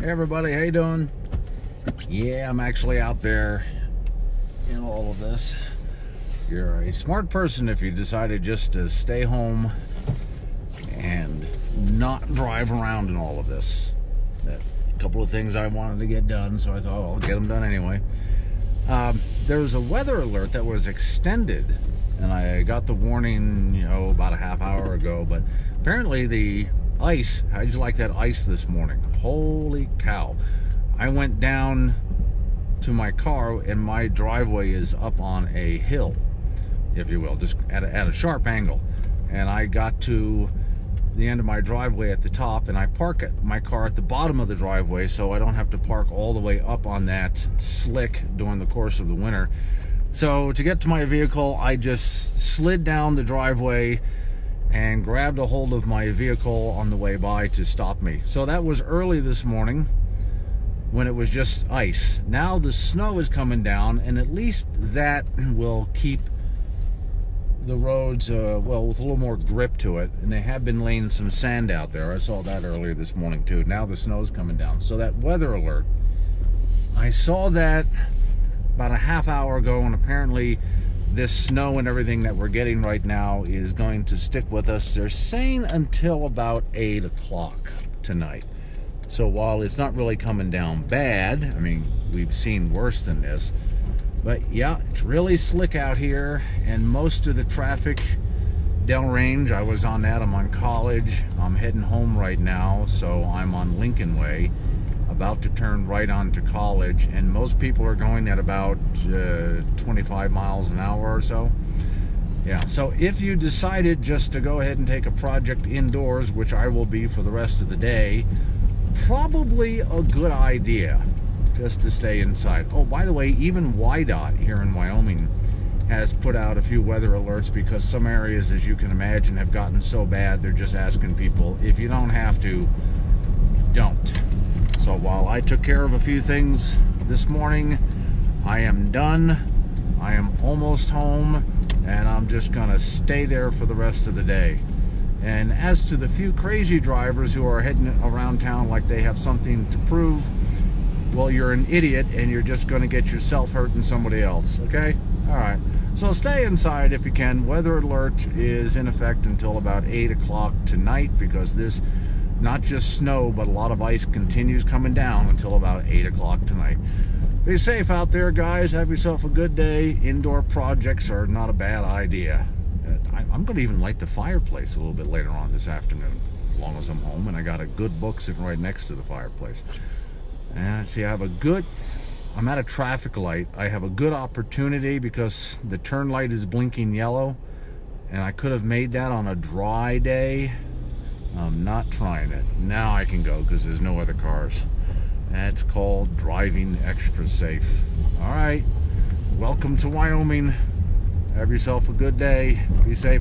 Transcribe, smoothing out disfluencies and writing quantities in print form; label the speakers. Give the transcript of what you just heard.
Speaker 1: Hey everybody, how you doing? Yeah, I'm actually out there in all of this. You're a smart person if you decided just to stay home and not drive around in all of this. A couple of things I wanted to get done, so I thought, well, I'll get them done anyway. There was a weather alert that was extended, and I got the warning, about a half hour ago, but apparently the ice, how'd you like that ice this morning? Holy cow. I went down to my car, and my driveway is up on a hill, if you will, just at a sharp angle. And I got to the end of my driveway at the top, and I park my car at the bottom of the driveway so I don't have to park all the way up on that slick during the course of the winter. So to get to my vehicle, I just slid down the driveway and grabbed a hold of my vehicle on the way by to stop me. So that was early this morning when it was just ice. Now the snow is coming down, and at least that will keep the roads, well, with a little more grip to it. And they have been laying some sand out there. I saw that earlier this morning too. Now the snow's coming down. So that weather alert, I saw that about a half hour ago, and apparently this snow and everything that we're getting right now is going to stick with us. They're saying until about 8 o'clock tonight. So while it's not really coming down bad, I mean, we've seen worse than this, but yeah, it's really slick out here, and most of the traffic, Delrange, I was on that. I'm on College. I'm heading home right now, so I'm on Lincoln Way, about to turn right onto College, and most people are going at about 25 miles an hour or so. Yeah, so if you decided just to go ahead and take a project indoors, which I will be for the rest of the day, probably a good idea just to stay inside. Oh, by the way, even WYDOT here in Wyoming has put out a few weather alerts, because some areas, as you can imagine, have gotten so bad they're just asking people, if you don't have to, don't. So while I took care of a few things this morning, I am done. I am almost home, and I'm just gonna stay there for the rest of the day. And as to the few crazy drivers who are heading around town like they have something to prove, well, you're an idiot, and you're just gonna get yourself hurt and somebody else, okay? All right, so stay inside if you can. Weather alert is in effect until about 8 o'clock tonight, because this, not just snow, but a lot of ice continues coming down until about 8 o'clock tonight. Be safe out there, guys. Have yourself a good day. Indoor projects are not a bad idea. I'm going to even light the fireplace a little bit later on this afternoon, as long as I'm home, and I got a good book sitting right next to the fireplace. And see, I'm at a traffic light. I have a good opportunity because the turn light is blinking yellow, and I could have made that on a dry day. I'm not trying it. Now I can go because there's no other cars. That's called driving extra safe. All right. Welcome to Wyoming. Have yourself a good day. Be safe.